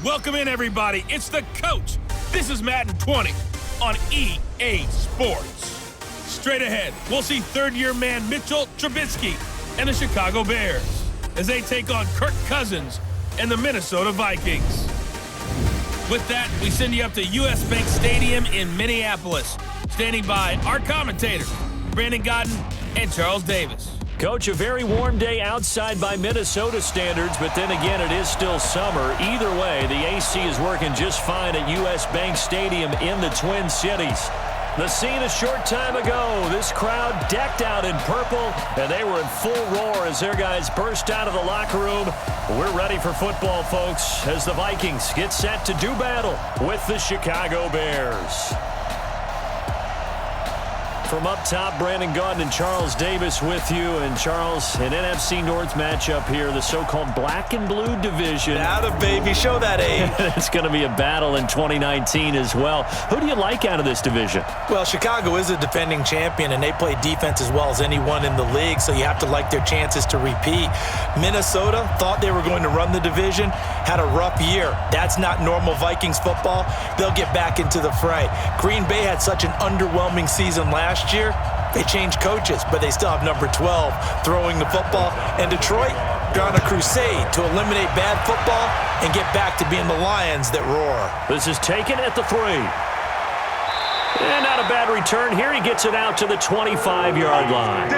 Welcome in, everybody. It's the coach. This is Madden 20 on EA Sports. Straight ahead, we'll see third-year man Mitchell Trubisky and the Chicago Bears as they take on Kirk Cousins and the Minnesota Vikings. With that, we send you up to US Bank Stadium in Minneapolis. Standing by our commentators, Brandon Godden and Charles Davis. Coach, a very warm day outside by Minnesota standards, but then again, it is still summer. Either way, the AC is working just fine at US Bank Stadium in the Twin Cities. The scene a short time ago, this crowd decked out in purple, and they were in full roar as their guys burst out of the locker room. We're ready for football, folks, as the Vikings get set to do battle with the Chicago Bears. From up top, Brandon Gaudin and Charles Davis with you. And Charles, an NFC North matchup here, the so-called black and blue division. Atta baby, show that age. It's going to be a battle in 2019 as well. Who do you like out of this division? Well, Chicago is a defending champion, and they play defense as well as anyone in the league, so you have to like their chances to repeat. Minnesota thought they were going to run the division, had a rough year. That's not normal Vikings football. They'll get back into the fray. Green Bay had such an underwhelming season last year. They changed coaches, but they still have number 12 throwing the football. And Detroit, they're on a crusade to eliminate bad football and get back to being the Lions that roar. This is taken at the 3. And not a bad return here. He gets it out to the 25-yard line.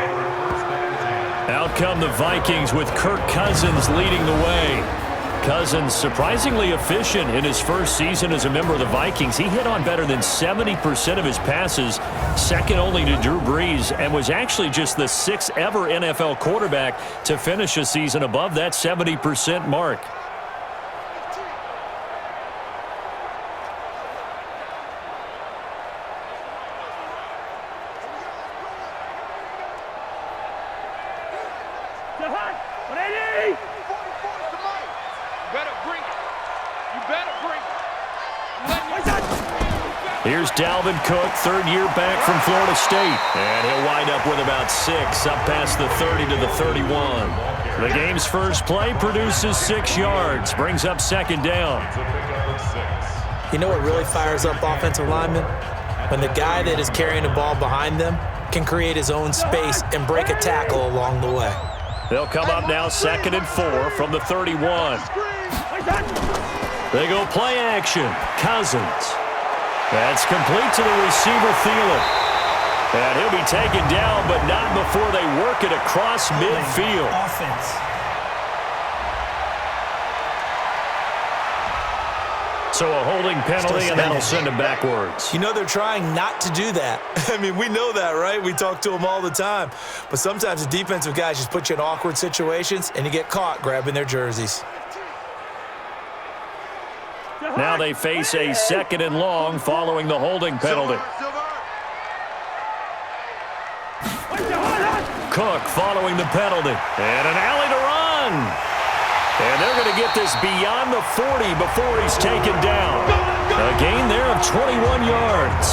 Out come the Vikings with Kirk Cousins leading the way. Cousins surprisingly efficient in his first season as a member of the Vikings. He hit on better than 70% of his passes, second only to Drew Brees, and was actually just the 6th ever NFL quarterback to finish a season above that 70% mark. Here's Dalvin Cook, third year back from Florida State. And he'll wind up with about 6, up past the 30 to the 31. The game's first play produces 6 yards, brings up second down. You know what really fires up offensive linemen? When the guy that is carrying the ball behind them can create his own space and break a tackle along the way. They'll come up now 2nd and 4 from the 31. They go play action. Cousins. That's complete to the receiver, Thielen. And he'll be taken down, but not before they work it across midfield. Offense. So a holding penalty, and that'll send him backwards. You know they're trying not to do that. I mean, we know that, right? We talk to them all the time. But sometimes the defensive guys just put you in awkward situations, and you get caught grabbing their jerseys. Now they face a 2nd and long following the holding penalty. Cook following the penalty. And an alley to run. And they're going to get this beyond the 40 before he's taken down. A gain there of 21 yards.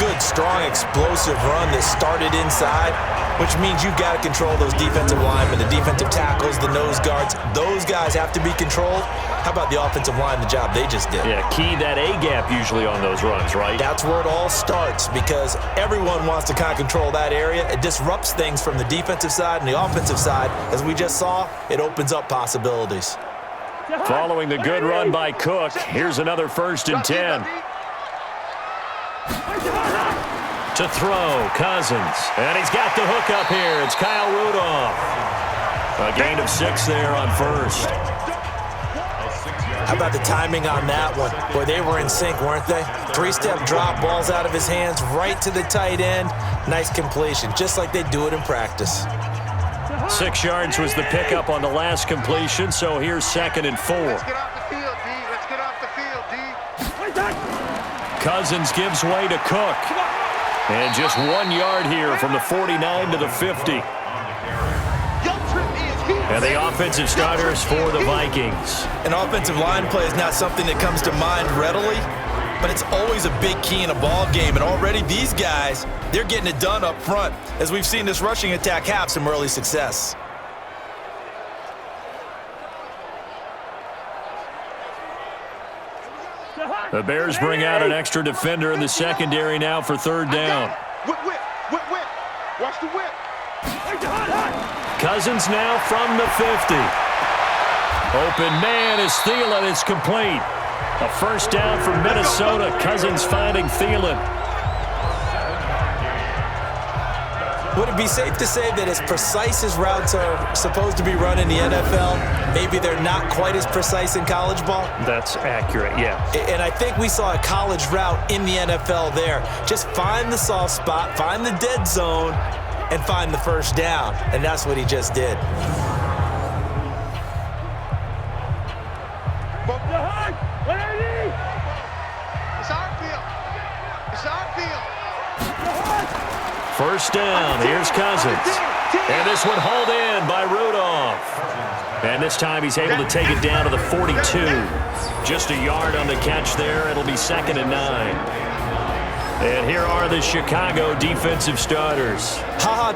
Good, strong, explosive run that started inside, which means you've got to control those defensive linemen, the defensive tackles, the nose guards. Those guys have to be controlled. How about the offensive line, the job they just did? Yeah, key that A-gap usually on those runs, right? That's where it all starts because everyone wants to kind of control that area. It disrupts things from the defensive side and the offensive side. As we just saw, it opens up possibilities. Following the good run by Cook, here's another 1st and 10. To throw, Cousins. And he's got the hook up here. It's Kyle Rudolph. A gain of 6 there on 1st. How about the timing on that one? Boy, they were in sync, weren't they? 3-step drop, balls out of his hands, right to the tight end. Nice completion, just like they do it in practice. 6 yards was the pickup on the last completion, so here's 2nd and 4. Let's get off the field, D. Let's get off the field, D. Cousins gives way to Cook. And just 1 yard here from the 49 to the 50. And the offensive starters for the Vikings. An offensive line play is not something that comes to mind readily, but it's always a big key in a ball game. And already these guys, they're getting it done up front, as we've seen this rushing attack have some early success. The Bears bring out an extra defender in the secondary now for third down. Whip. Watch the whip. Cousins now from the 50. Open man is Thielen. It's complete. A first down for Minnesota. Cousins finding Thielen. Would it be safe to say that as precise as routes are supposed to be run in the NFL, maybe they're not quite as precise in college ball? That's accurate, yeah. And I think we saw a college route in the NFL there. Just find the soft spot, find the dead zone, and find the first down. And that's what he just did. First down, here's Cousins. And this one hauled in by Rudolph. And this time he's able to take it down to the 42. Just a yard on the catch there. It'll be 2nd and 9. And here are the Chicago defensive starters.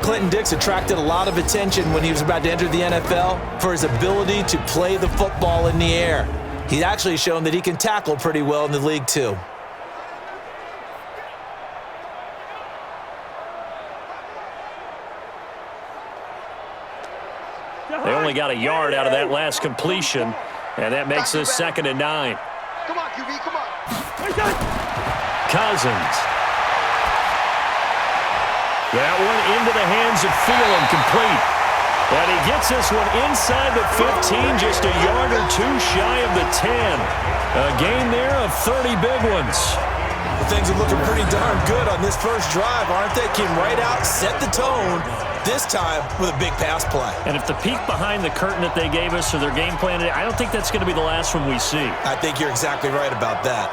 Clinton Dix attracted a lot of attention when he was about to enter the NFL for his ability to play the football in the air. He's actually shown that he can tackle pretty well in the league, too. They only got a yard out of that last completion, and that makes this 2nd and 9. Come on, QB, come on. Cousins. That one into the hands of Thielen, complete. And he gets this one inside the 15, just a yard or two shy of the 10. A gain there of 30 big ones. Well, things are looking pretty darn good on this first drive, aren't they? Came right out, set the tone, this time with a big pass play. And if the peek behind the curtain that they gave us or their game plan, I don't think that's going to be the last one we see. I think you're exactly right about that.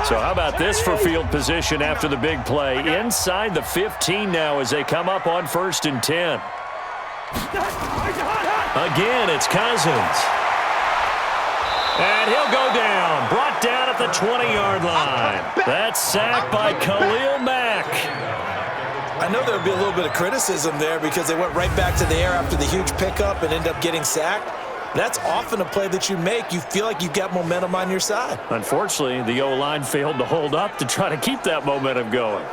So how about this for field position after the big play? Inside the 15 now as they come up on 1st and 10. Again, it's Cousins. And he'll go down. Brought down at the 20-yard line. That's sacked by Khalil Mack. I know there would be a little bit of criticism there because they went right back to the air after the huge pickup and ended up getting sacked. That's often a play that you make. You feel like you've got momentum on your side. Unfortunately, the O-line failed to hold up to try to keep that momentum going.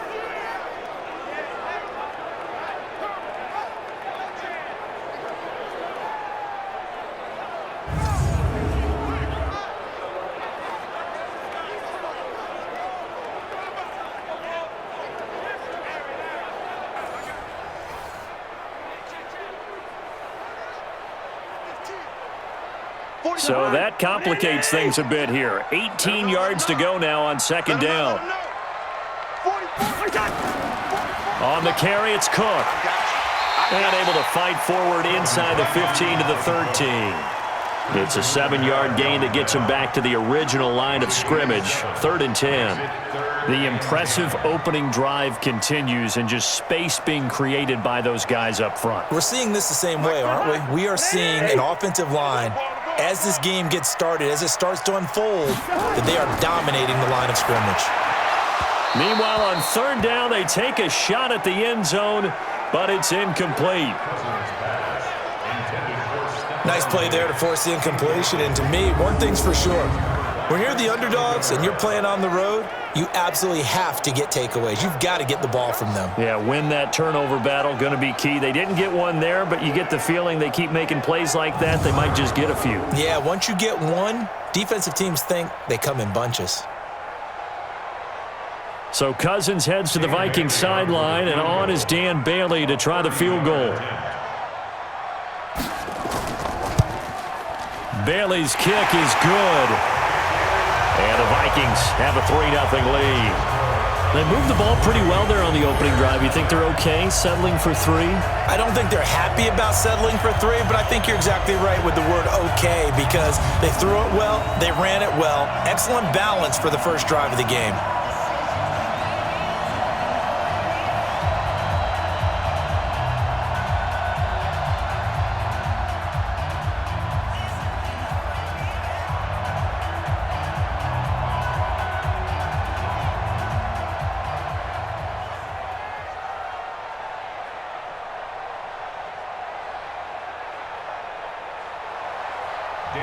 So that complicates things a bit here. 18 yards to go now on 2nd down. On the carry, it's Cook. And able to fight forward inside the 15 to the 13. It's a 7-yard gain that gets him back to the original line of scrimmage. 3rd and 10. The impressive opening drive continues and just space being created by those guys up front. We're seeing this the same way, aren't we? We are seeing an offensive line, as this game gets started, as it starts to unfold, that they are dominating the line of scrimmage. Meanwhile, on 3rd down, they take a shot at the end zone, but it's incomplete. Nice play there to force the incompletion. And to me, one thing's for sure. When you're the underdogs and you're playing on the road, you absolutely have to get takeaways. You've got to get the ball from them. Yeah, win that turnover battle, going to be key. They didn't get one there, but you get the feeling they keep making plays like that, they might just get a few. Yeah, once you get one, defensive teams think they come in bunches. So Cousins heads to the Vikings sideline, and on is Dan Bailey to try the field goal. Bailey's kick is good. And the Vikings have a 3-0 lead. They moved the ball pretty well there on the opening drive. You think they're okay settling for 3? I don't think they're happy about settling for 3, but I think you're exactly right with the word okay because they threw it well, they ran it well. Excellent balance for the first drive of the game.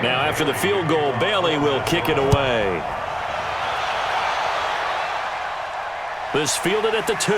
Now after the field goal, Bailey will kick it away. This fielded at the 2.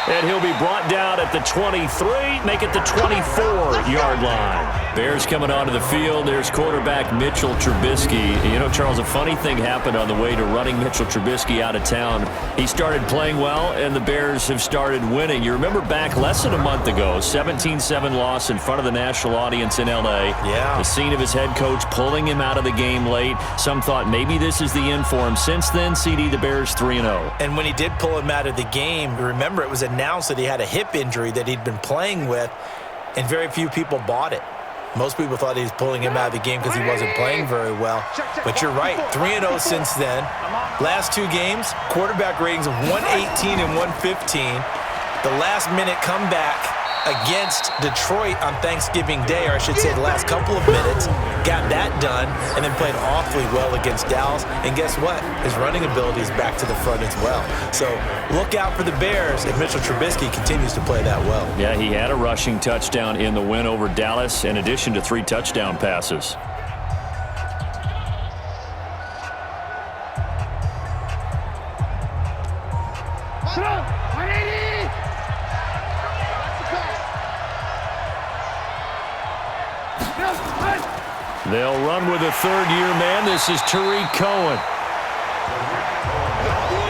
And he'll be brought down at the 23, make it the 24-yard line. Bears coming onto the field. There's quarterback Mitchell Trubisky. You know, Charles, a funny thing happened on the way to running Mitchell Trubisky out of town. He started playing well, and the Bears have started winning. You remember back less than a month ago, 17-7 loss in front of the national audience in L.A. Yeah. The scene of his head coach pulling him out of the game late. Some thought maybe this is the end for him. Since then, CD, the Bears 3-0. And when he did pull him out of the game, remember it was announced that he had a hip injury that he'd been playing with, and very few people bought it. Most people thought he was pulling him out of the game because he wasn't playing very well. But you're right, 3-0 since then. Last 2 games, quarterback ratings of 118 and 115. The last-minute comeback against Detroit on Thanksgiving Day, or I should say the last couple of minutes, got that done, and then played awfully well against Dallas. And guess what? His running ability is back to the front as well. So look out for the Bears if Mitchell Trubisky continues to play that well. Yeah, he had a rushing touchdown in the win over Dallas, in addition to 3 touchdown passes. They'll run with a third-year man. This is Tariq Cohen.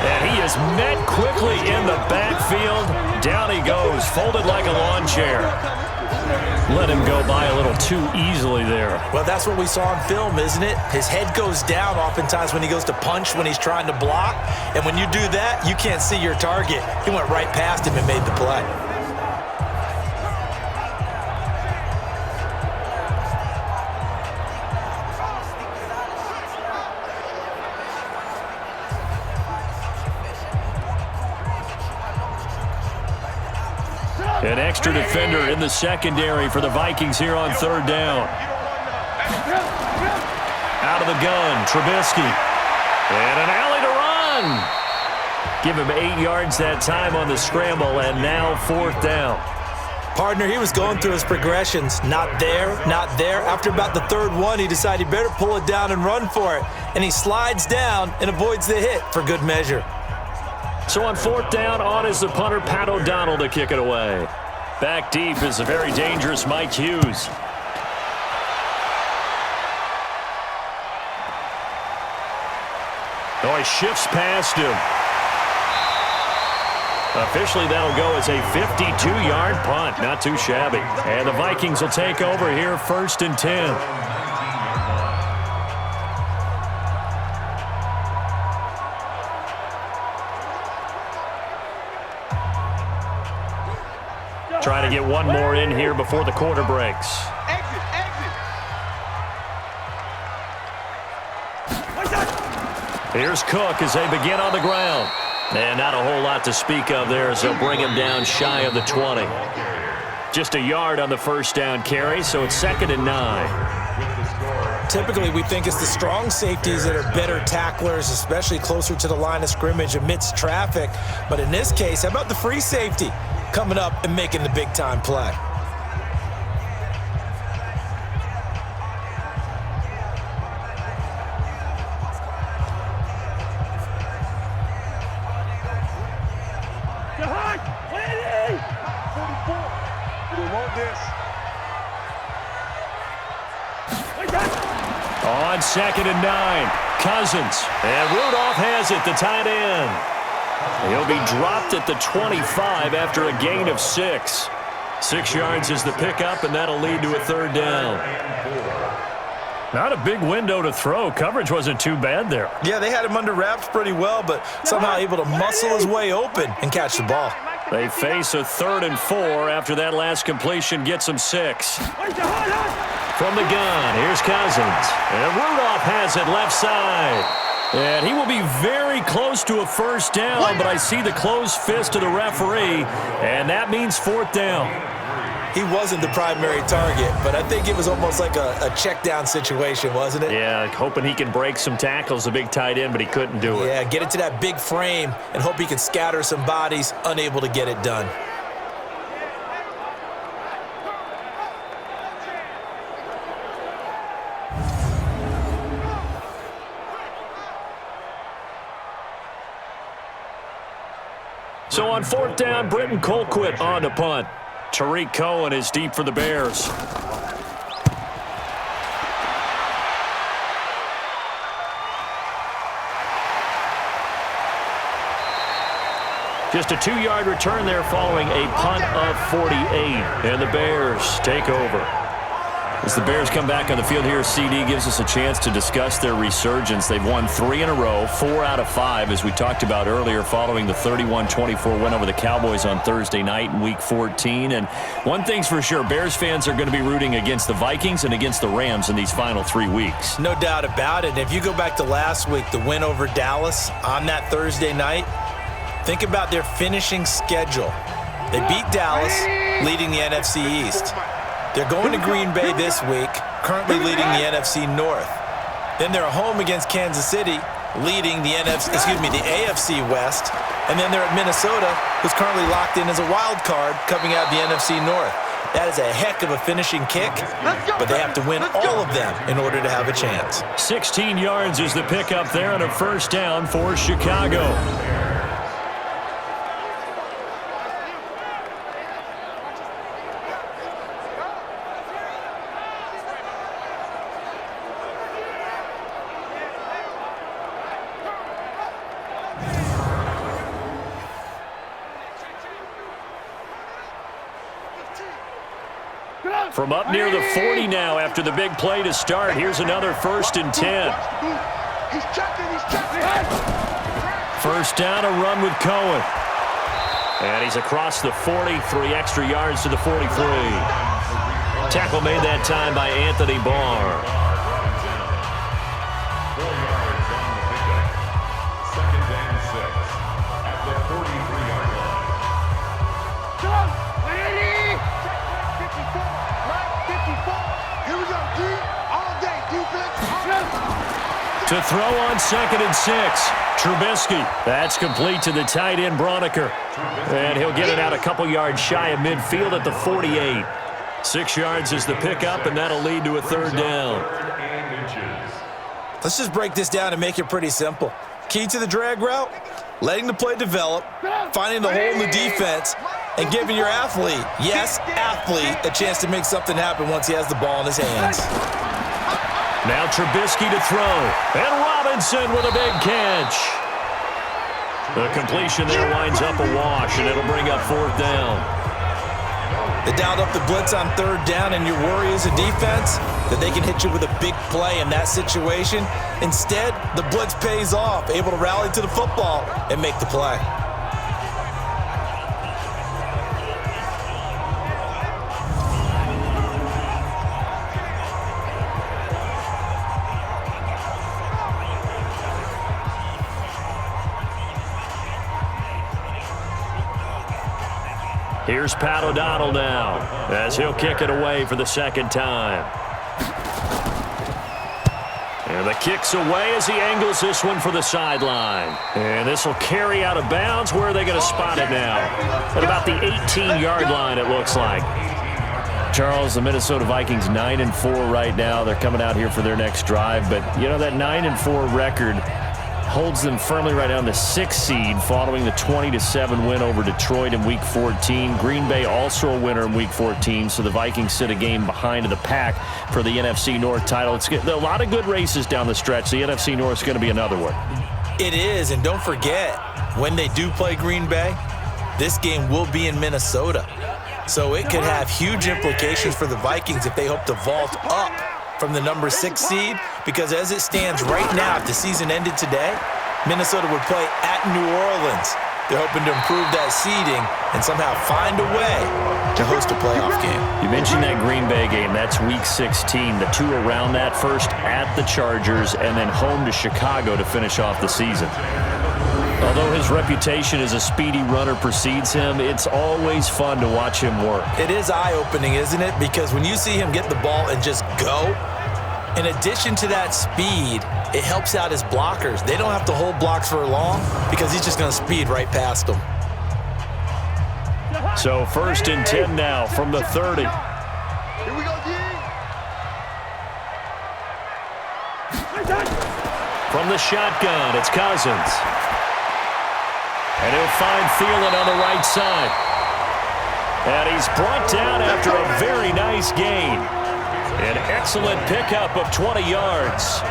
And he is met quickly in the backfield. Down he goes, folded like a lawn chair. Let him go by a little too easily there. Well, that's what we saw on film, isn't it? His head goes down oftentimes when he goes to punch, when he's trying to block. And when you do that, you can't see your target. He went right past him and made the play. An extra defender in the secondary for the Vikings here on third down. Out of the gun, Trubisky. And an alley to run. Give him 8 yards that time on the scramble, and now 4th down. Partner, he was going through his progressions. Not there, not there. After about the 3rd one, he decided he better pull it down and run for it. And he slides down and avoids the hit for good measure. So on 4th down, on is the punter, Pat O'Donnell, to kick it away. Back deep is a very dangerous Mike Hughes. Oh, he shifts past him. Officially, that'll go as a 52-yard punt. Not too shabby. And the Vikings will take over here, 1st and 10. Trying to get one more in here before the quarter breaks. Here's Cook as they begin on the ground. And not a whole lot to speak of there as they'll bring him down shy of the 20. Just a yard on the 1st down carry, so it's 2nd and 9. Typically, we think it's the strong safeties that are better tacklers, especially closer to the line of scrimmage amidst traffic. But in this case, how about the free safety coming up and making the big-time play? On 2nd and 9, Cousins. And Rudolph has it, the tight end. He'll be dropped at the 25 after a gain of 6. 6 yards is the pickup, and that'll lead to a 3rd down. Not a big window to throw. Coverage wasn't too bad there. Yeah, they had him under wraps pretty well, but somehow able to muscle his way open and catch the ball. They face a 3rd and 4 after that last completion gets them 6. From the gun, here's Cousins. And Rudolph has it left side. And he will be very close to a 1st down, but I see the closed fist of the referee, and that means 4th down. He wasn't the primary target, but I think it was almost like a check down situation, wasn't it? Yeah, hoping he can break some tackles, the big tight end, but he couldn't do it. Yeah, get it to that big frame and hope he can scatter some bodies, unable to get it done. So on 4th down, Britton Colquitt on to punt. Tariq Cohen is deep for the Bears. Just a 2-yard return there following a punt of 48. And the Bears take over. As the Bears come back on the field here, CD gives us a chance to discuss their resurgence. They've won 3 in a row, 4 out of 5, as we talked about earlier, following the 31-24 win over the Cowboys on Thursday night in Week 14. And one thing's for sure, Bears fans are going to be rooting against the Vikings and against the Rams in these final 3 weeks. No doubt about it. If you go back to last week, the win over Dallas on that Thursday night, think about their finishing schedule. They beat Dallas, leading the NFC East. They're going to Green Bay this week, currently leading the NFC North. Then they're home against Kansas City, leading the AFC West. And then they're at Minnesota, who's currently locked in as a wild card coming out of the NFC North. That is a heck of a finishing kick, but they have to win all of them in order to have a chance. 16 yards is the pickup there on a 1st down for Chicago. From up near the 40 now after the big play to start. Here's another 1st and 10. First down, a run with Cohen. And he's across the 40, 3 extra yards to the 43. Tackle made that time by Anthony Barr. To throw on 2nd and 6. Trubisky. That's complete to the tight end, Broniker. And he'll get it out a couple yards shy of midfield at the 48. 6 yards is the pickup, and that'll lead to a 3rd down. Let's just break this down and make it pretty simple. Key to the drag route, letting the play develop, finding the hole in the defense, and giving your athlete, yes, athlete, a chance to make something happen once he has the ball in his hands. Now Trubisky to throw. And Robinson with a big catch. The completion there winds up a wash, and it'll bring up 4th down. They dialed up the blitz on 3rd down, and your worry as a defense that they can hit you with a big play in that situation. Instead, the blitz pays off, able to rally to the football and make the play. Here's Pat O'Donnell now, as he'll kick it away for the 2nd time. And the kick's away as he angles this one for the sideline. And this will carry out of bounds. Where are they going to spot it now? At about the 18-yard line, it looks like. Charles, the Minnesota Vikings 9-4 right now. They're coming out here for their next drive. But, you know, that 9-4 record holds them firmly right down the 6th seed following the 20-7 win over Detroit in Week 14. Green Bay also a winner in Week 14, so the Vikings sit a game behind the pack for the NFC North title. It's a lot of good races down the stretch. The NFC North is going to be another one. It is, and don't forget, when they do play Green Bay, this game will be in Minnesota. So it could have huge implications for the Vikings if they hope to vault up from the number 6 seed, because as it stands right now, if the season ended today, Minnesota would play at New Orleans. They're hoping to improve that seeding and somehow find a way to host a playoff game. You mentioned that Green Bay game. That's Week 16. The 2 around that, first at the Chargers and then home to Chicago to finish off the season. Although his reputation as a speedy runner precedes him, it's always fun to watch him work. It is eye-opening, isn't it? Because when you see him get the ball and just go, in addition to that speed, it helps out his blockers. They don't have to hold blocks for long because he's just going to speed right past them. So 1st and 10 now from the 30. Here we go, D. From the shotgun, it's Cousins. And he'll find Thielen on the right side. And he's brought down after a very nice gain. An excellent pickup of 20 yards.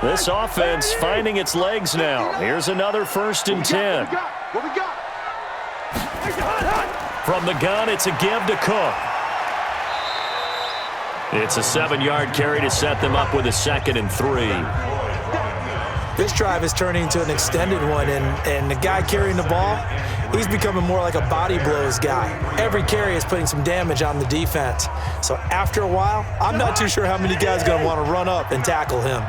This offense finding its legs now. Here's another 1st and 10. What we got? From the gun, it's a give to Cook. It's a 7-yard carry to set them up with a 2nd and 3. This drive is turning into an extended one, and the guy carrying the ball, he's becoming more like a body blows guy. Every carry is putting some damage on the defense. So after a while, I'm not too sure how many guys are going to want to run up and tackle him.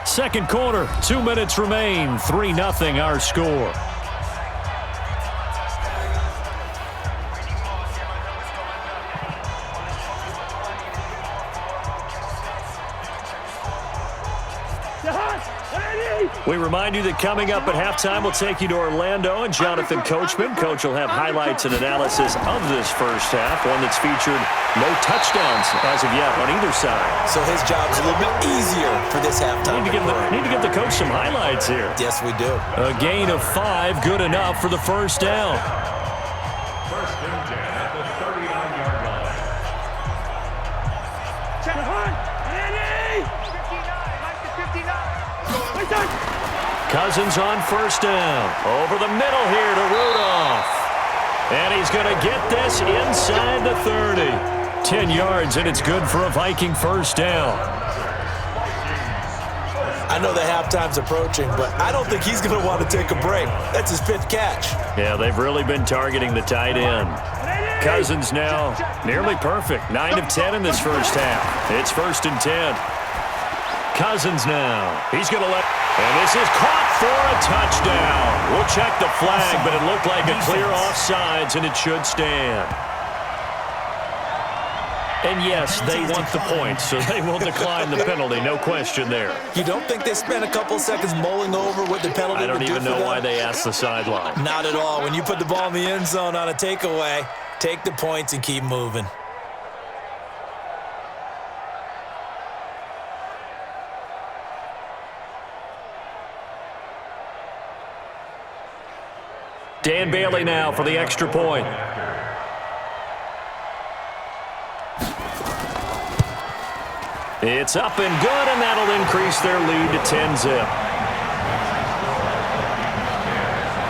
Second quarter, 2 minutes remain. 3-0 our score. We remind you that coming up at halftime, we'll take you to Orlando and Jonathan Coachman. Coach will have highlights and analysis of this first half, one that's featured no touchdowns as of yet on either side. So his job's a little bit easier for this halftime. Need to give the coach some highlights here. Yes, we do. A gain of 5, good enough for the first down. First and 10 at the 39-yard line. Cousins on first down. Over the middle here to Rudolph. And he's going to get this inside the 30. 10 yards, and it's good for a Viking first down. I know the halftime's approaching, but I don't think he's going to want to take a break. That's his 5th catch. Yeah, they've really been targeting the tight end. Cousins now nearly perfect. 9 of 10 in this first half. It's 1st and 10. Cousins now. He's going to let... And this is caught for a touchdown. We'll check the flag, but it looked like a clear offsides, and it should stand. And yes, they want the points, so they will decline the penalty. No question there. You don't think they spent a couple seconds mulling over what the penalty I don't even know why they asked the sideline. Not at all. When you put the ball in the end zone on a takeaway, take the points and keep moving. Dan Bailey now for the extra point. It's up and good, and that'll increase their lead to 10-zip.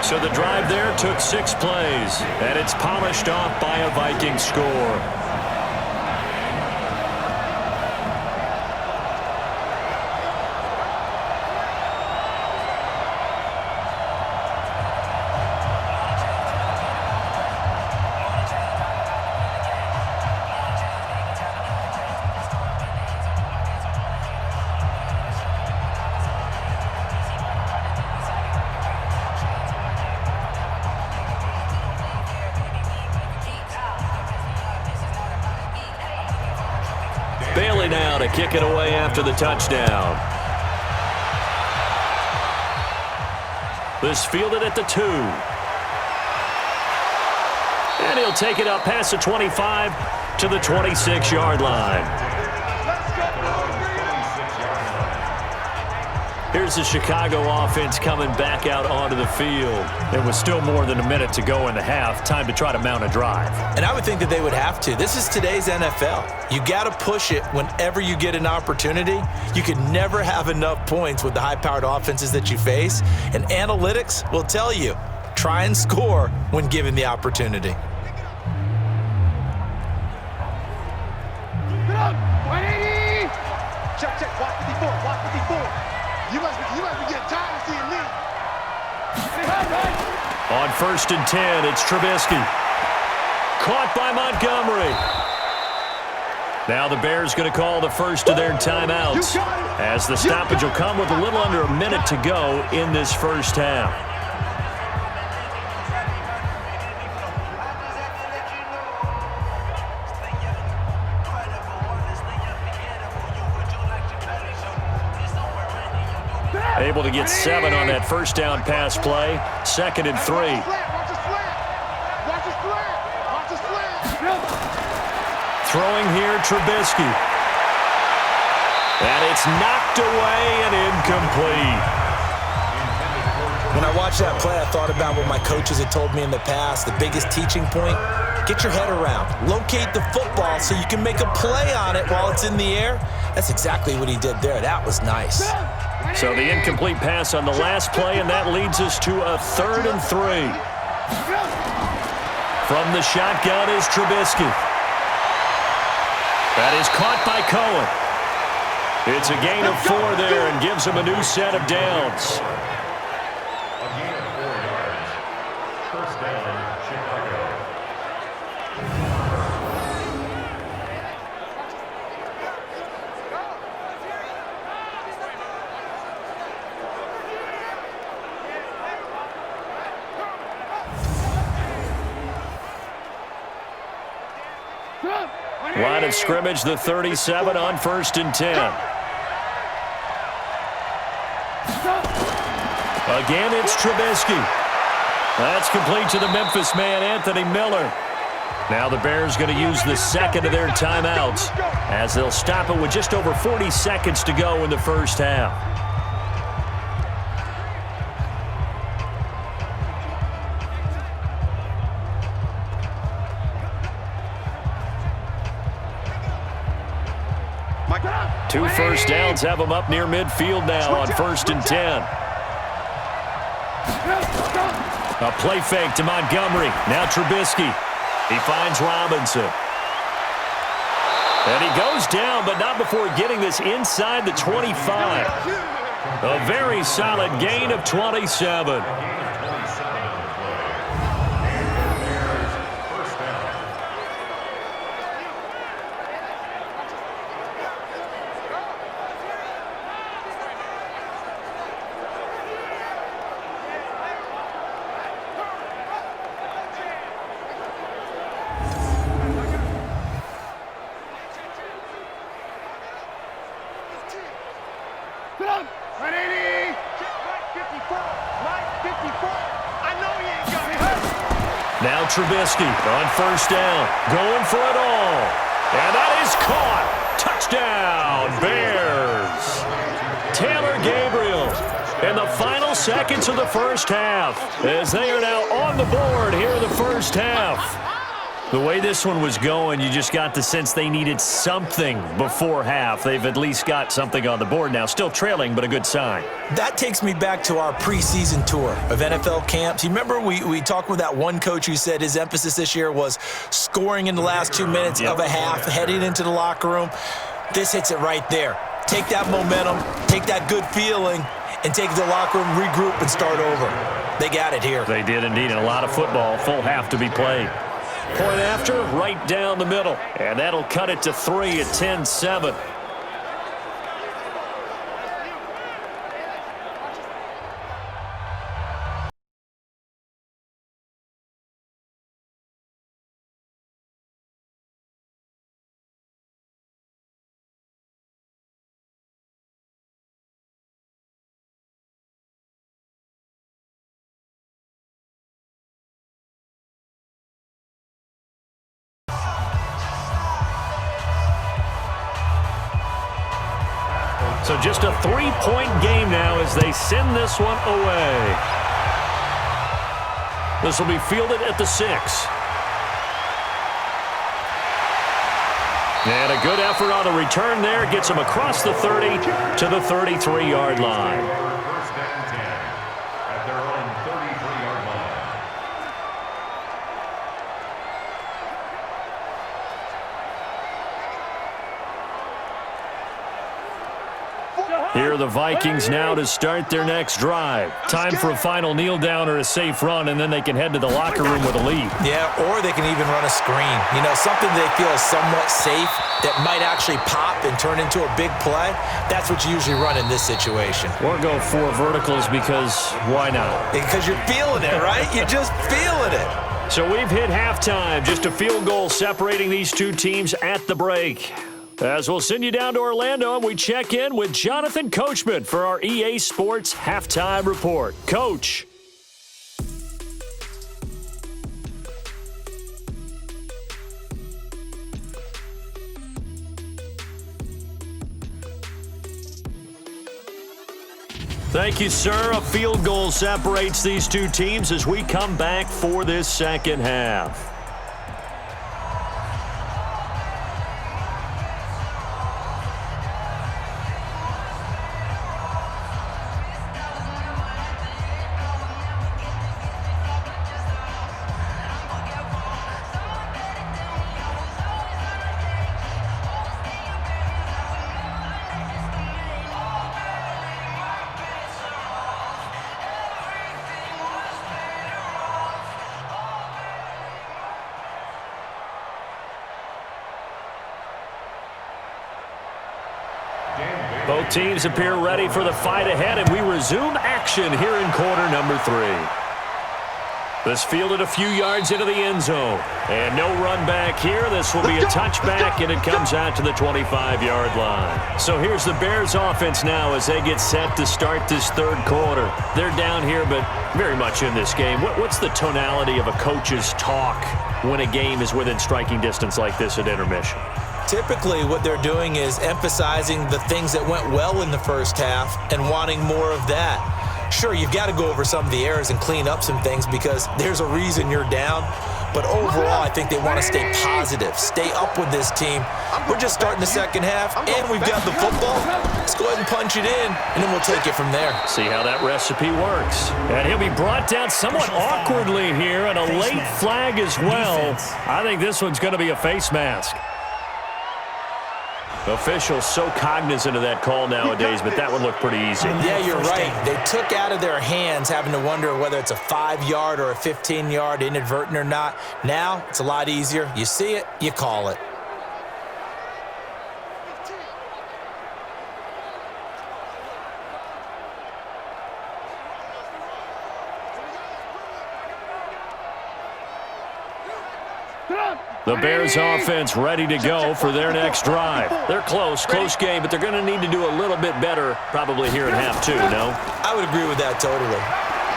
So the drive there took 6 plays, and it's polished off by a Viking score. Bailey now to kick it away after the touchdown. This fielded at the 2. And he'll take it up past the 25 to the 26-yard line. Here's the Chicago offense coming back out onto the field. There was still more than a minute to go in the half. Time to try to mount a drive. And I would think that they would have to. This is today's NFL. You got to push it whenever you get an opportunity. You can never have enough points with the high-powered offenses that you face. And analytics will tell you, try and score when given the opportunity. Check, watch 54, watch 54. You must be getting tired of seeing me. On 1st and 10, it's Trubisky. Caught by Montgomery. Now the Bears going to call the first of their timeouts, as the stoppage will come with a little under a minute to go in this first half. Able to get 7 on that first down pass play. 2nd and 3. Throwing here, Trubisky. And it's knocked away and incomplete. When I watched that play, I thought about what my coaches had told me in the past. The biggest teaching point, get your head around. Locate the football so you can make a play on it while it's in the air. That's exactly what he did there. That was nice. So the incomplete pass on the last play, and that leads us to a 3rd and 3. From the shotgun is Trubisky. That is caught by Cohen. It's a gain of 4 there and gives him a new set of downs. First down, Chicago. Line of scrimmage, the 37 on 1st and 10. Again, it's Trubisky. That's complete to the Memphis man, Anthony Miller. Now the Bears going to use the 2nd of their timeouts, as they'll stop it with just over 40 seconds to go in the first half. Two first downs have them up near midfield now on 1st and 10. A play fake to Montgomery. Now Trubisky. He finds Robinson. And he goes down, but not before getting this inside the 25. A very solid gain of 27. Now Trubisky on 1st down, going for it all. And that is caught. Touchdown, Bears. Taylor Gabriel in the final seconds of the first half, as they are now on the board here in the first half. The way this one was going, you just got the sense they needed something before half. They've at least got something on the board now. Still trailing, but a good sign. That takes me back to our preseason tour of NFL camps. You remember we talked with that one coach who said his emphasis this year was scoring in the last 2 minutes of a half, heading into the locker room. This hits it right there. Take that momentum, take that good feeling, and take it to the locker room, regroup, and start over. They got it here. They did indeed, and a lot of football, full half to be played. Point after, right down the middle. And that'll cut it to 3 at 10-7. So just a 3-point game now as they send this one away. This will be fielded at the 6. And a good effort on the return there. Gets him across the 30 to the 33-yard line. First down 10 at their own 33-yard line. Here the Vikings now to start their next drive. Time for a final kneel down or a safe run, and then they can head to the locker room with a lead. Yeah, or they can even run a screen. You know, something they feel is somewhat safe that might actually pop and turn into a big play. That's what you usually run in this situation. Or go 4 verticals because why not? Because you're feeling it, right? You're just feeling it. So we've hit halftime. Just a field goal separating these two teams at the break. As we'll send you down to Orlando, and we check in with Jonathan Coachman for our EA Sports Halftime Report. Coach. Thank you, sir. A field goal separates these two teams as we come back for this second half. Both teams appear ready for the fight ahead, and we resume action here in quarter number 3. This fielded a few yards into the end zone. And no run back here. This will be a touchback, and it comes out to the 25-yard line. So here's the Bears offense now as they get set to start this third quarter. They're down here, but very much in this game. What's the tonality of a coach's talk when a game is within striking distance like this at intermission? Typically, what they're doing is emphasizing the things that went well in the first half and wanting more of that. Sure, you've got to go over some of the errors and clean up some things because there's a reason you're down. But overall, I think they want to stay positive, stay up with this team. We're just starting the second half, and we've got the football. Let's go ahead and punch it in, and then we'll take it from there. See how that recipe works. And he'll be brought down somewhat awkwardly here, and a late flag as well. I think this one's going to be a face mask. Officials so cognizant of that call nowadays, but that would look pretty easy. Yeah, you're right. They took out of their hands having to wonder whether it's a 5-yard or a 15-yard inadvertent or not. Now, it's a lot easier. You see it, you call it. The Bears offense ready to go for their next drive. They're close game, but they're going to need to do a little bit better probably here in half 2, no? I would agree with that totally.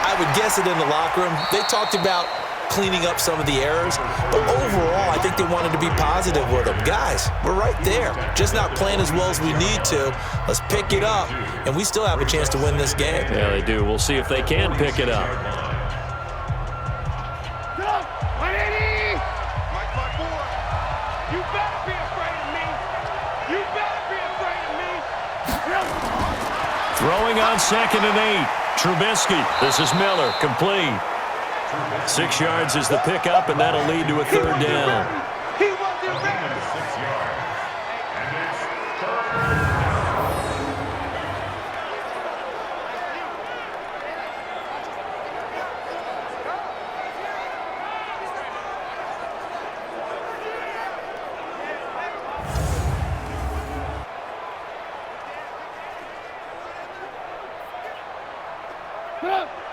I would guess it in the locker room. They talked about cleaning up some of the errors, but overall, I think they wanted to be positive with them. Guys, we're right there. Just not playing as well as we need to. Let's pick it up, and we still have a chance to win this game. Yeah, they do. We'll see if they can pick it up. Throwing on 2nd and 8. Trubisky. This is Miller. Complete. 6 yards is the pickup, and that'll lead to a third down. He wasn't ready. 6 yards. And it's third.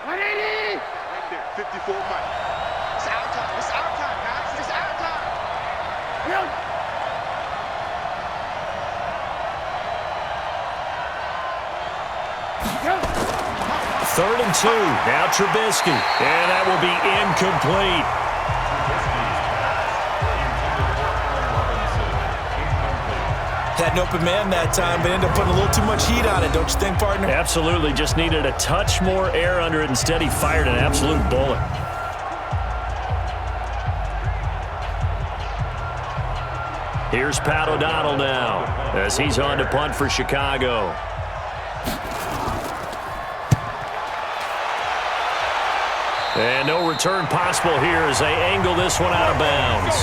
Right there, 54 Mike. It's our time. It's our time, guys. It's our time. Third and 2. Now Trubisky. And that will be incomplete. Had an open man that time, but ended up putting a little too much heat on it, don't you think, partner? Absolutely. Just needed a touch more air under it. Instead, he fired an absolute bullet. Here's Pat O'Donnell now as he's on to punt for Chicago. And no return possible here as they angle this one out of bounds.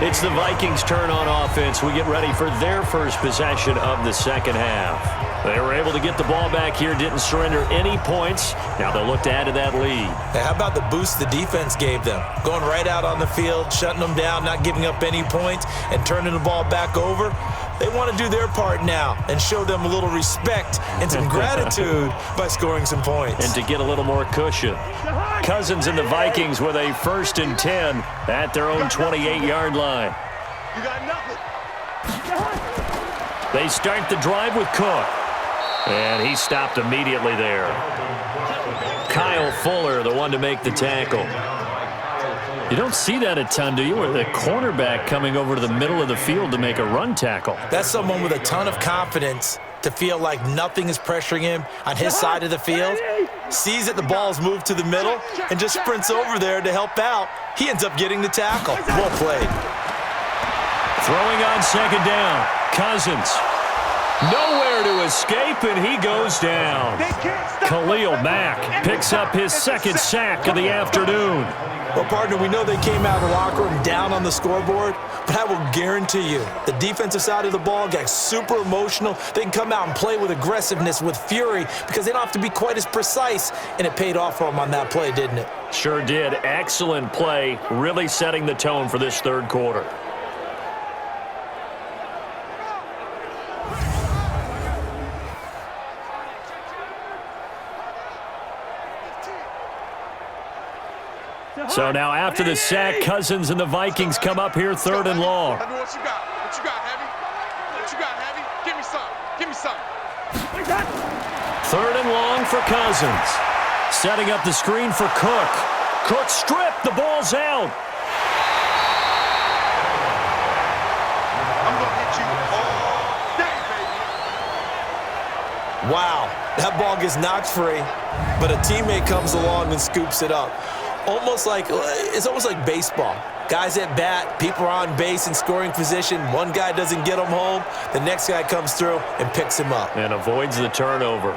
It's the Vikings' turn on offense. We get ready for their first possession of the second half. They were able to get the ball back here, didn't surrender any points. Now they'll look to add to that lead. Hey, how about the boost the defense gave them? Going right out on the field, shutting them down, not giving up any points, and turning the ball back over. They want to do their part now and show them a little respect and some gratitude by scoring some points. And to get a little more cushion. Cousins and the Vikings with a 1st and 10 at their own 28-yard line. You got nothing. They start the drive with Cook. And he stopped immediately there. Kyle Fuller, the one to make the tackle. You don't see that a ton, do you? With the cornerback coming over to the middle of the field to make a run tackle. That's someone with a ton of confidence to feel like nothing is pressuring him on his side of the field. Sees that the ball's moved to the middle and just sprints over there to help out. He ends up getting the tackle. Well played. Throwing on second down. Cousins. Nowhere to escape, and he goes down. Khalil Mack picks up his 2nd sack of the afternoon. Well, partner, we know they came out of the locker room down on the scoreboard, but I will guarantee you the defensive side of the ball got super emotional. They can come out and play with aggressiveness, with fury, because they don't have to be quite as precise, and it paid off for them on that play, didn't it? Sure did. Excellent play, really setting the tone for this third quarter. So now after the sack, Cousins and the Vikings come up here 3rd and long. What you got? What you got, Heavy? What you got, Heavy? Give me some. Give me some. 3rd and long for Cousins. Setting up the screen for Cook. Cook stripped. The ball's out. I'm going to hit you all day, baby. Wow, that ball gets knocked free, but a teammate comes along and scoops it up. It's almost like baseball. Guys at bat, people are on base in scoring position. One guy doesn't get him home. The next guy comes through and picks him up. And avoids the turnover.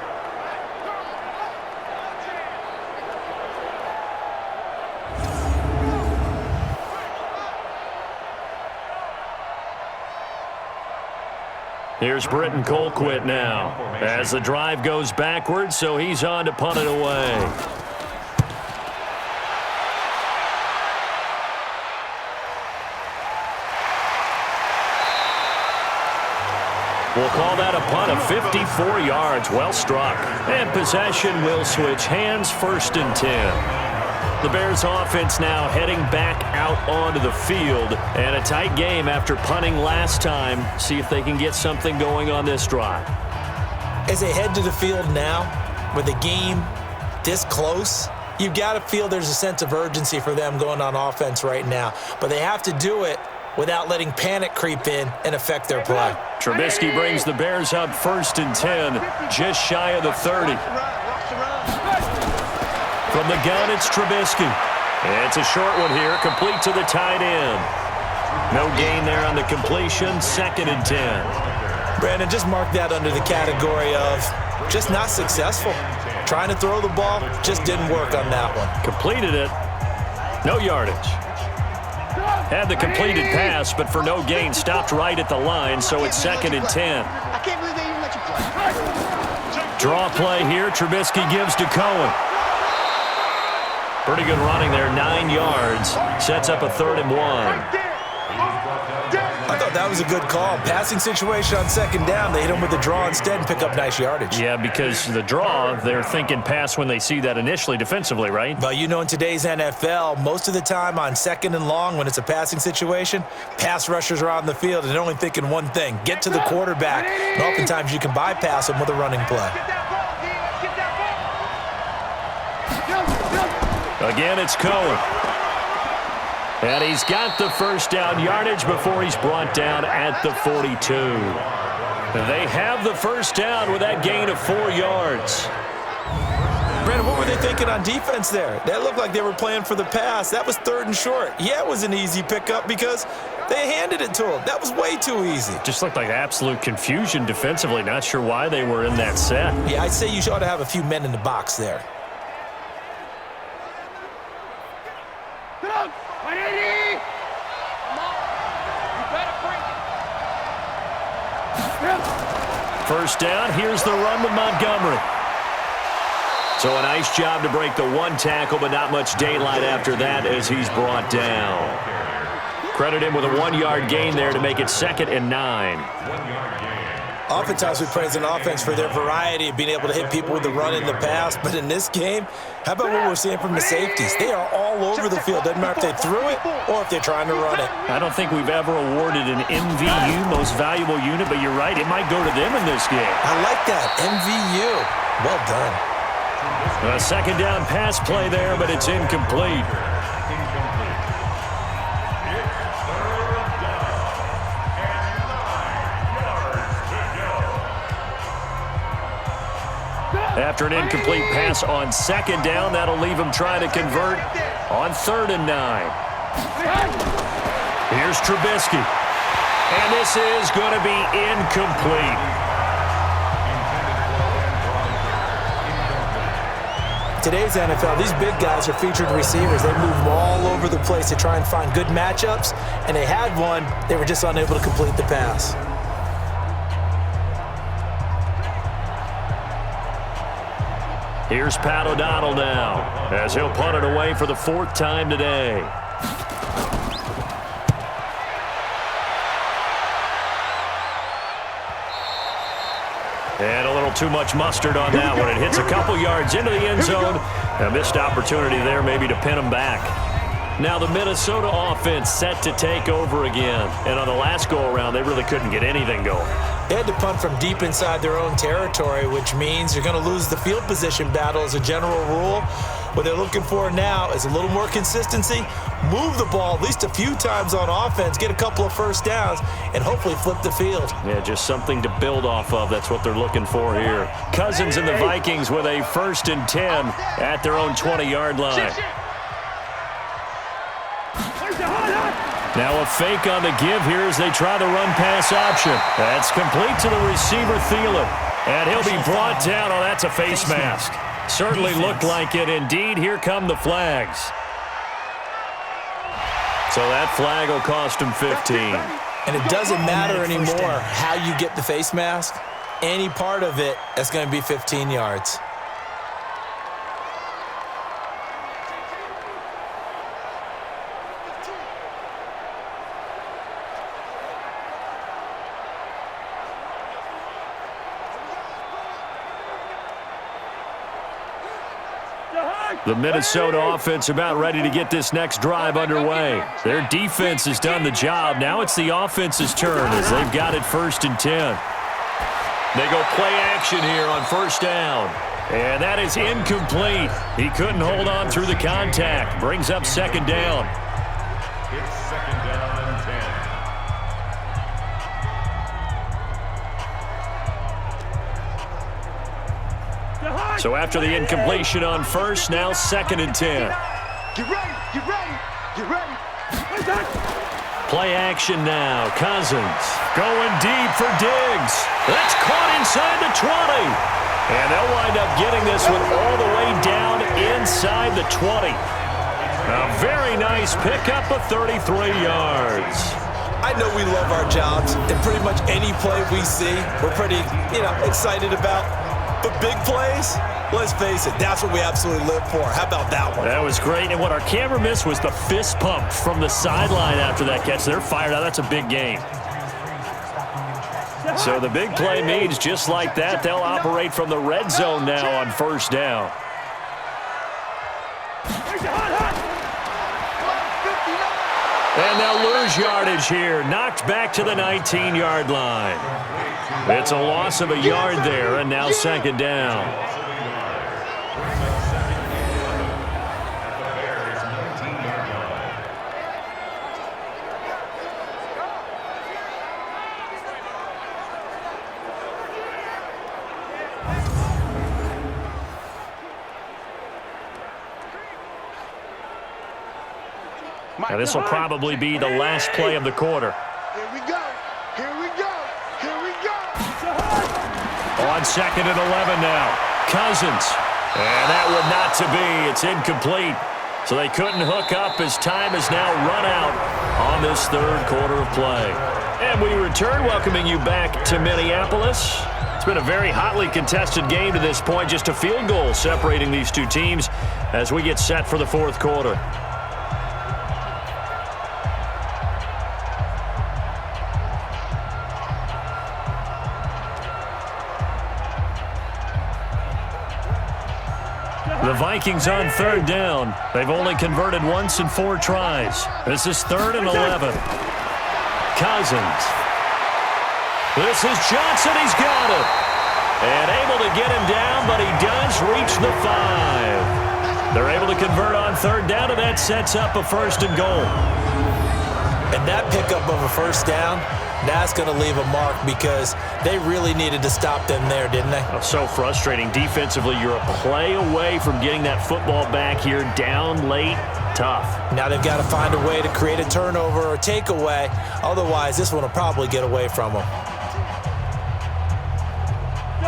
Here's Britton Colquitt now as the drive goes backwards, so he's on to punt it away. We'll call that a punt of 54 yards. Well struck. And possession will switch hands, 1st and 10. The Bears offense now heading back out onto the field. And a tight game after punting last time. See if they can get something going on this drive. As they head to the field now, with the game this close, you've got to feel there's a sense of urgency for them going on offense right now. But they have to do it without letting panic creep in and affect their play. Trubisky brings the Bears up 1st and 10, just shy of the 30. From the gun, it's Trubisky. It's a short one here, complete to the tight end. No gain there on the completion, 2nd and 10. Brandon, just mark that under the category of just not successful. Trying to throw the ball, just didn't work on that one. Completed it, no yardage. Had the completed pass, but for no gain, stopped right at the line, so it's 2nd and 10. I can't believe they even let you play. Draw play here, Trubisky gives to Cohen. Pretty good running there, 9 yards. Sets up a 3rd and 1. I thought that was a good call. Passing situation on 2nd down. They hit him with the draw instead and pick up nice yardage. Yeah, because the draw, they're thinking pass when they see that initially defensively, right? But you know, in today's NFL, most of the time on 2nd and long, when it's a passing situation, pass rushers are on the field and they're only thinking one thing, get to the quarterback. And oftentimes you can bypass them with a running play. Again, it's Cohen. And he's got the 1st down yardage before he's brought down at the 42. They have the 1st down with that gain of 4 yards. Brandon, what were they thinking on defense there? That looked like they were playing for the pass. That was 3rd and short. Yeah, it was an easy pickup because they handed it to him. That was way too easy. Just looked like absolute confusion defensively. Not sure why they were in that set. Yeah, I'd say you ought to have a few men in the box there. first down. Here's the run with Montgomery. So a nice job to break the one tackle, but not much daylight after that as he's brought down. Credit him with a 1-yard gain there to make it 2nd and 9. Oftentimes we praise an offense for their variety of being able to hit people with the run and the pass, but in this game, how about what we're seeing from the safeties? They are all over the field. Doesn't matter if they threw it or if they're trying to run it. I don't think we've ever awarded an MVU, most valuable unit, but you're right, it might go to them in this game. I like that, MVU. Well done. A 2nd down pass play there, but it's incomplete. After an incomplete pass on 2nd down, that'll leave him trying to convert on 3rd and 9. Here's Trubisky. And this is going to be incomplete. Today's NFL, these big guys are featured receivers. They move them all over the place to try and find good matchups, and they had one. They were just unable to complete the pass. Here's Pat O'Donnell now, as he'll punt it away for the 4th time today. And a little too much mustard on that one. It hits a couple yards into the end zone. A missed opportunity there maybe to pin him back. Now the Minnesota offense set to take over again. And on the last go-around, they really couldn't get anything going. They had to punt from deep inside their own territory, which means you're going to lose the field position battle as a general rule. What they're looking for now is a little more consistency, move the ball at least a few times on offense, get a couple of first downs, and hopefully flip the field. Yeah, just something to build off of. That's what they're looking for here. Cousins and the Vikings with a 1st and 10 at their own 20-yard line. Now a fake on the give here as they try the run-pass option. That's complete to the receiver, Thielen. And he'll be brought down. Oh, that's a face mask. Certainly looked like it. Indeed, here come the flags. So that flag will cost him 15. And it doesn't matter anymore how you get the face mask. Any part of it, that's going to be 15 yards. The Minnesota offense about ready to get this next drive underway. Their defense has done the job. Now it's the offense's turn as they've got it 1st and 10. They go play action here on 1st down. And that is incomplete. He couldn't hold on through the contact. Brings up 2nd down. It's 2nd down and 10. So after the incompletion on 1st, now 2nd and 10. Get ready, get ready, get ready. Play action now. Cousins going deep for Diggs. That's caught inside the 20. And they'll wind up getting this one all the way down inside the 20. A very nice pickup of 33 yards. I know we love our jobs, and pretty much any play we see, we're pretty, excited about. But big plays, let's face it, that's what we absolutely live for. How about that one? That was great, and what our camera missed was the fist pump from the sideline after that catch. They're fired out. That's a big game. So the big play means just like that, they'll operate from the red zone now on 1st down. And they'll lose yardage here. Knocked back to the 19-yard line. It's a loss of a yard there, and now 2nd down. Now this will probably be the last play of the quarter. Here we go, here we go, here we go. On 2nd and 11 now. Cousins. And that would not to be. It's incomplete. So they couldn't hook up as time is now run out on this 3rd quarter of play. And we return, welcoming you back to Minneapolis. It's been a very hotly contested game to this point. Just a field goal separating these two teams as we get set for the fourth quarter. The Vikings on third down. They've only converted once in 4 tries. This is 3rd and 11. Cousins. This is Johnson. He's got it. And able to get him down, but he does reach the 5. They're able to convert on third down, and that sets up a 1st and goal. And that pickup of a 1st down, that's going to leave a mark because they really needed to stop them there, didn't they? Oh, so frustrating. Defensively, you're a play away from getting that football back here. Down late, tough. Now they've got to find a way to create a turnover or takeaway. Otherwise, this one will probably get away from them.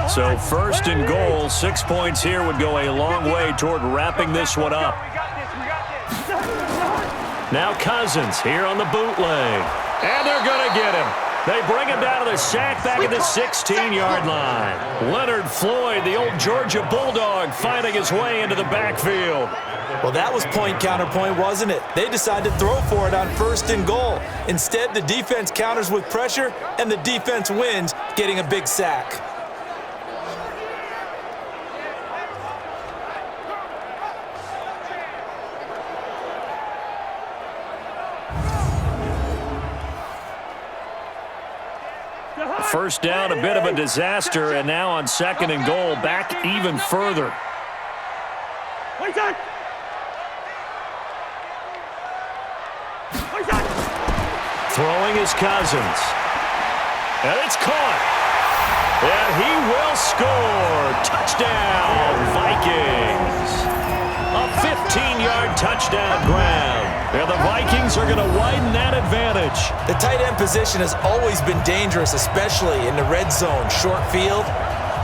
So 1st and goal, 6 points here would go a long way toward wrapping this one up. Now Cousins here on the bootleg. And they're going to get him. They bring him down to the sack back at the 16-yard line. Leonard Floyd, the old Georgia Bulldog, finding his way into the backfield. Well, that was point counterpoint, wasn't it? They decided to throw for it on 1st and goal. Instead, the defense counters with pressure, and the defense wins, getting a big sack. First down, a bit of a disaster, and now on 2nd and goal, back even further. Throwing is Cousins. And it's caught. And he will score. Touchdown, Vikings. A 15-yard touchdown grab. And the Vikings are going to widen that advantage. The tight end position has always been dangerous, especially in the red zone, short field.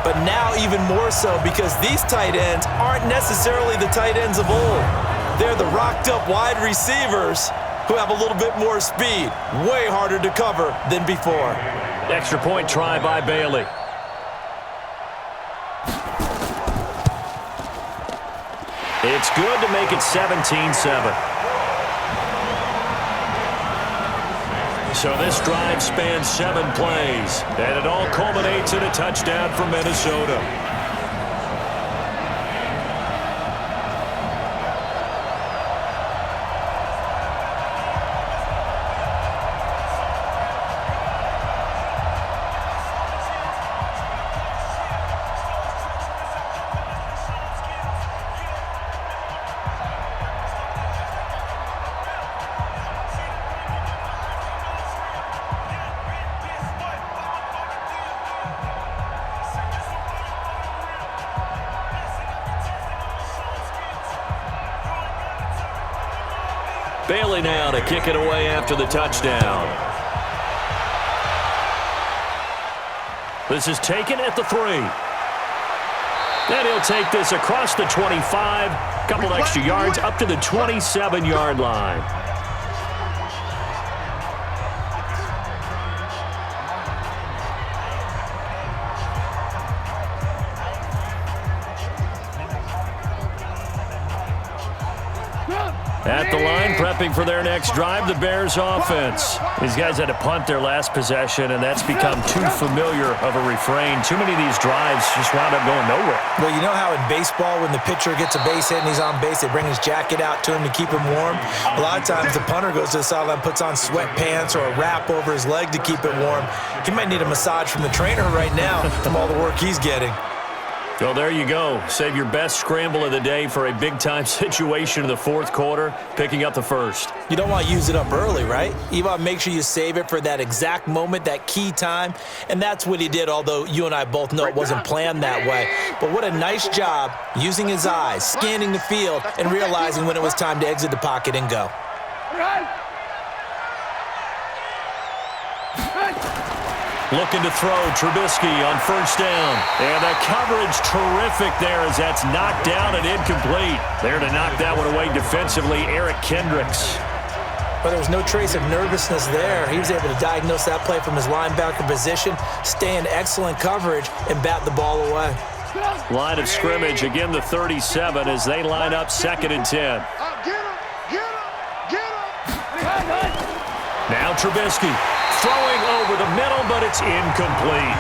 But now even more so because these tight ends aren't necessarily the tight ends of old. They're the rocked-up wide receivers who have a little bit more speed. Way harder to cover than before. Extra point try by Bailey. It's good to make it 17-7. So this drive spans 7 plays, and it all culminates in a touchdown for Minnesota. Bailey now to kick it away after the touchdown. This is taken at the 3. And he'll take this across the 25, couple extra yards up to the 27-yard line. At the line, prepping for their next drive, the Bears offense. These guys had to punt their last possession, and that's become too familiar of a refrain. Too many of these drives just wound up going nowhere. Well, you know how in baseball, when the pitcher gets a base hit and he's on base, they bring his jacket out to him to keep him warm? A lot of times the punter goes to the sideline, puts on sweatpants or a wrap over his leg to keep it warm. He might need a massage from the trainer right now from all the work he's getting. Well, there you go. Save your best scramble of the day for a big-time situation in the fourth quarter, picking up the first. You don't want to use it up early, right? You want to make sure you save it for that exact moment, that key time, and that's what he did, although you and I both know it wasn't planned that way. But what a nice job using his eyes, scanning the field, and realizing when it was time to exit the pocket and go. Looking to throw, Trubisky on first down. And the coverage terrific there as that's knocked down and incomplete. There to knock that one away defensively, Eric Kendricks. But there was no trace of nervousness there. He was able to diagnose that play from his linebacker position, stay in excellent coverage, and bat the ball away. Line of scrimmage, again the 37 as they line up 2nd and 10. Now Trubisky throwing over the middle, but it's incomplete.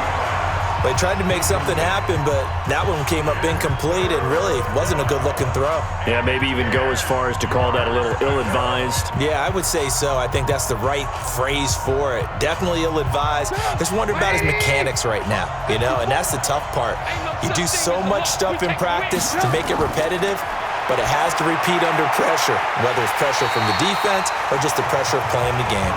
They tried to make something happen, but that one came up incomplete and really wasn't a good-looking throw. Yeah, maybe even go as far as to call that a little ill-advised. Yeah, I would say so. I think that's the right phrase for it. Definitely ill-advised. Just wonder about his mechanics right now, you know, and that's the tough part. You do so much stuff in practice to make it repetitive, but it has to repeat under pressure, whether it's pressure from the defense or just the pressure of playing the game.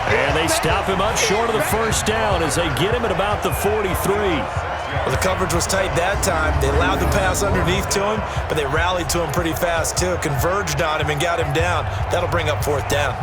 And they stop him up short of the first down as they get him at about the 43. Well, the coverage was tight that time. They allowed the pass underneath to him, but they rallied to him pretty fast, too. Converged on him and got him down. That'll bring up 4th down.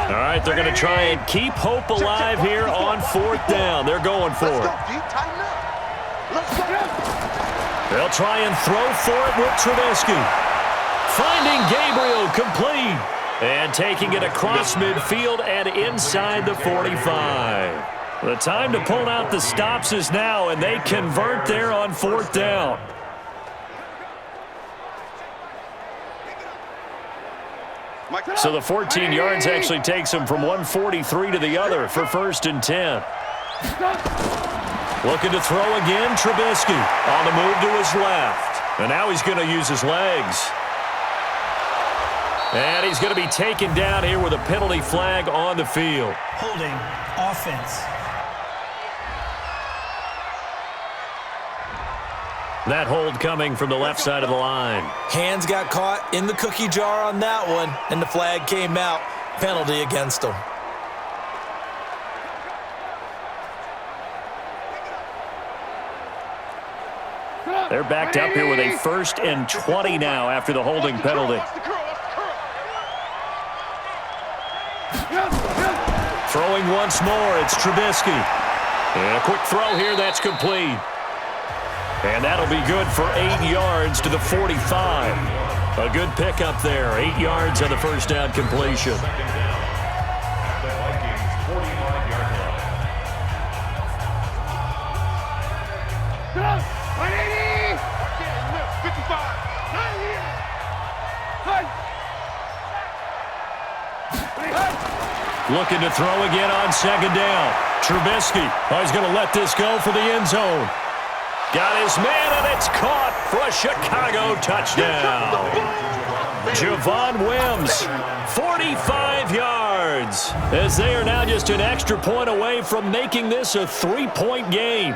All right, they're going to try and keep hope alive here on 4th down. They're going for it. They'll try and throw for it with Trubisky. Finding Gabriel complete. And taking it across midfield and inside the 45. The time to pull out the stops is now, and they convert there on 4th down. So the 14 yards actually takes him from 143 to the other for 1st and 10. Looking to throw again, Trubisky on the move to his left. And now he's going to use his legs. And he's going to be taken down here with a penalty flag on the field. Holding offense. That hold coming from the left side of the line. Hands got caught in the cookie jar on that one, and the flag came out. Penalty against him. They're backed up here with a 1st and 20 now after the holding penalty. Throwing once more, it's Trubisky. And a quick throw here, that's complete. And that'll be good for 8 yards to the 45. A good pickup there, 8 yards on the first down completion. The Vikings 45-yard line. 55. Looking to throw again on 2nd down. Trubisky, he's going to let this go for the end zone. Got his man, and it's caught for a Chicago touchdown. Javon Wims, 45 yards, as they are now just an extra point away from making this a 3-point game.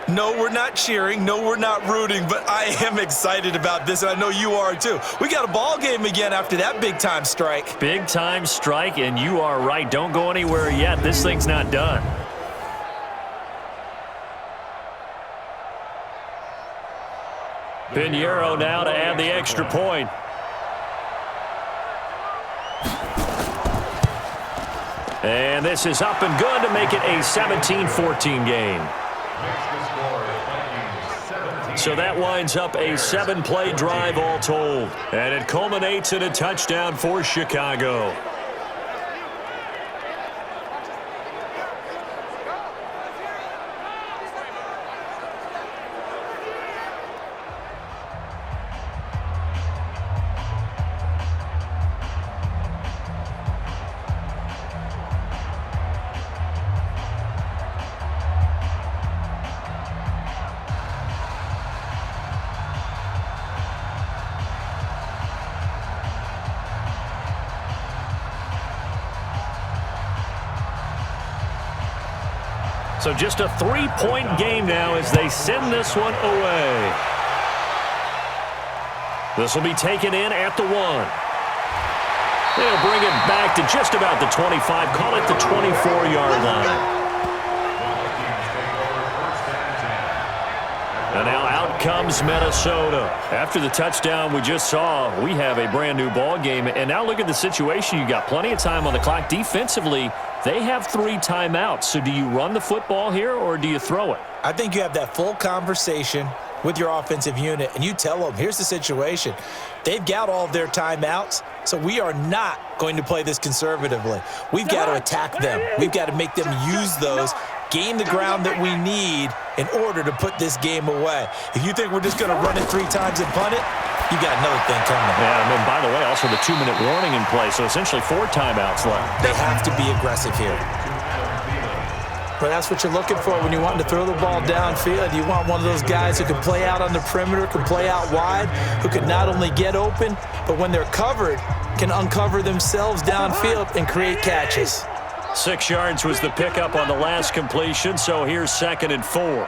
No, we're not cheering. No, we're not rooting, but I am excited about this, and I know you are too. We got a ball game again after that big-time strike. Big-time strike, and you are right. Don't go anywhere yet. This thing's not done. Pinheiro now to add the extra point. And this is up and good to make it a 17-14 game. So that winds up a 7-play drive all told. And it culminates in a touchdown for Chicago. So just a 3-point game now as they send this one away. This will be taken in at the 1. They'll bring it back to just about the 25, call it the 24-yard line. And now out comes Minnesota. After the touchdown we just saw, we have a brand new ball game. And now look at the situation. You got plenty of time on the clock. Defensively, they have 3 timeouts. So do you run the football here or do you throw it? I think you have that full conversation with your offensive unit, and you tell them, here's the situation. They've got all of their timeouts, so we are not going to play this conservatively. We've got to attack them. We've got to make them use those, gain the ground that we need in order to put this game away. If you think we're just going to run it 3 times and punt it, you got another thing coming. Yeah, and then, by the way, also the 2-minute warning in play, so essentially 4 timeouts left. They have to be aggressive here. But that's what you're looking for when you want to throw the ball downfield. You want one of those guys who can play out on the perimeter, can play out wide, who can not only get open, but when they're covered, can uncover themselves downfield and create catches. 6 yards was the pickup on the last completion, so here's 2nd and 4.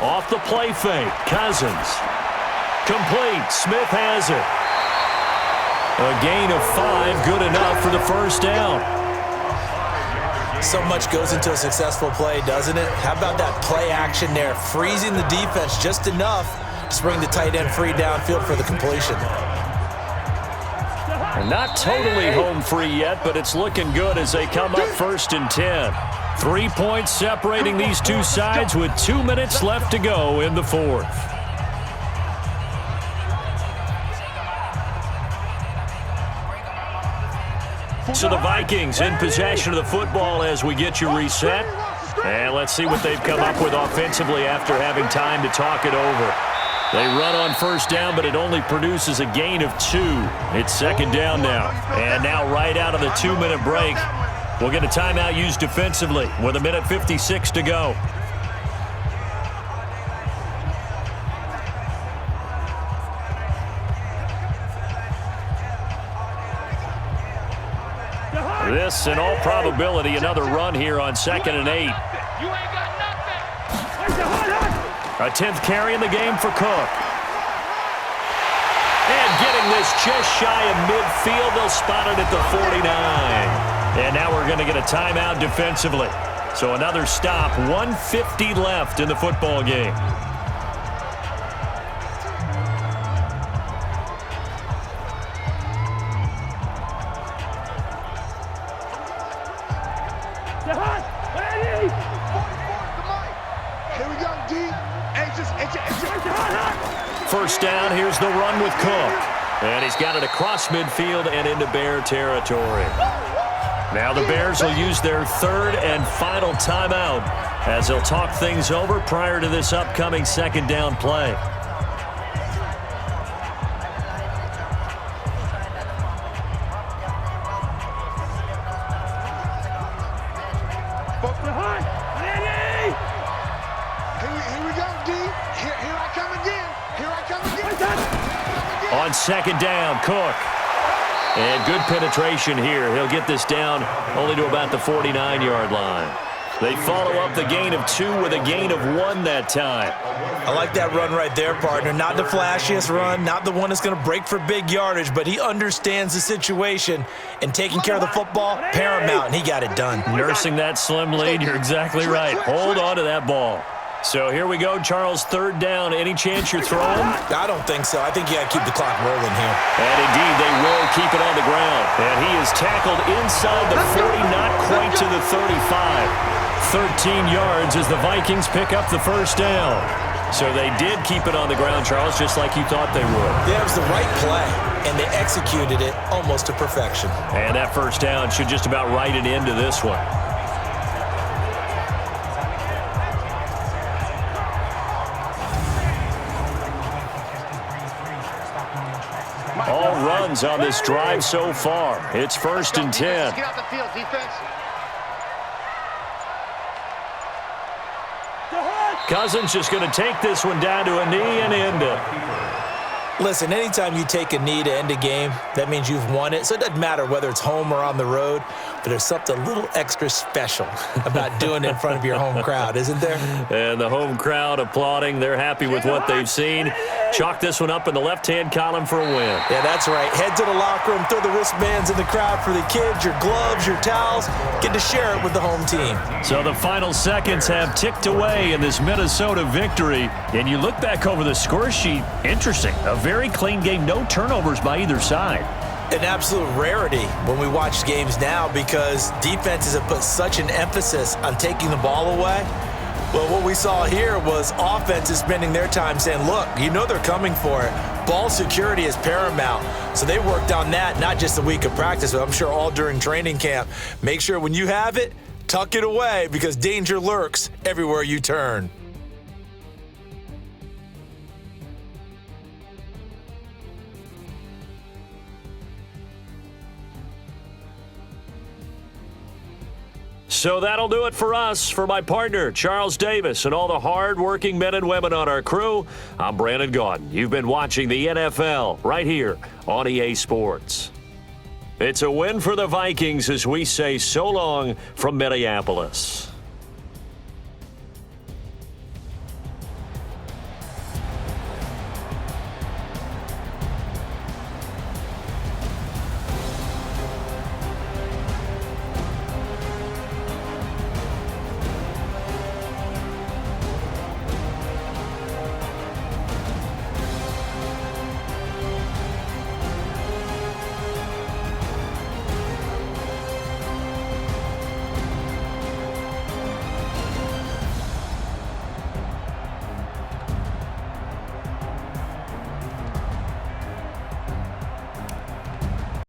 Off the play fake, Cousins. Complete, Smith has it. A gain of 5, good enough for the first down. So much goes into a successful play, doesn't it? How about that play action there, freezing the defense just enough to bring the tight end free downfield for the completion. Not totally home free yet, but it's looking good as they come up 1st and 10. 3 points separating these two sides with 2 minutes left to go in the 4th. So the Vikings in possession of the football as we get you reset. And let's see what they've come up with offensively after having time to talk it over. They run on 1st down, but it only produces a gain of 2. It's 2nd down now. And now right out of the 2-minute break, we'll get a timeout used defensively with 1:56 to go. This, in all probability, another run here on 2nd and 8. A 10th carry in the game for Cook. And getting this just shy of midfield, they'll spot it at the 49. And now we're going to get a timeout defensively. So another stop, 1:50 left in the football game. First down, here's the run with Cook. And he's got it across midfield and into Bear territory. Now the Bears will use their 3rd and final timeout as they'll talk things over prior to this upcoming 2nd down play. On 2nd down, Cook. And good penetration here. He'll get this down only to about the 49-yard line. They follow up the gain of 2 with a gain of 1 that time. I like that run right there, partner. Not the flashiest run, not the one that's going to break for big yardage, but he understands the situation, and taking care of the football, paramount, and he got it done. Nursing that slim lead, you're exactly right. Hold on to that ball. So here we go, Charles, 3rd down. Any chance you're throwing? I don't think so. I think you got to keep the clock rolling here. And indeed, they will keep it on the ground. And he is tackled inside the 40, not quite to the 35. 13 yards as the Vikings pick up the first down. So they did keep it on the ground, Charles, just like you thought they would. Yeah, it was the right play, and they executed it almost to perfection. And that first down should just about write it into this one. All runs on this drive so far. It's 1st and 10. Get off the field, defense. Cousins just going to take this one down to a knee and end it. Listen, anytime you take a knee to end a game, that means you've won it. So it doesn't matter whether it's home or on the road, but there's something a little extra special about doing it in front of your home crowd, isn't there? And the home crowd applauding. They're happy with what they've seen. Chalk this one up in the left-hand column for a win. Yeah, that's right. Head to the locker room, throw the wristbands in the crowd for the kids, your gloves, your towels. Get to share it with the home team. So the final seconds have ticked away in this Minnesota victory. And you look back over the score sheet, interesting. A very clean game, no turnovers by either side. An absolute rarity when we watch games now because defenses have put such an emphasis on taking the ball away. Well, what we saw here was offenses spending their time saying, look, you know they're coming for it. Ball security is paramount. So they worked on that, not just a week of practice, but I'm sure all during training camp. Make sure when you have it, tuck it away because danger lurks everywhere you turn. So that'll do it for us. For my partner, Charles Davis, and all the hard-working men and women on our crew, I'm Brandon Gaudin. You've been watching the NFL right here on EA Sports. It's a win for the Vikings as we say so long from Minneapolis.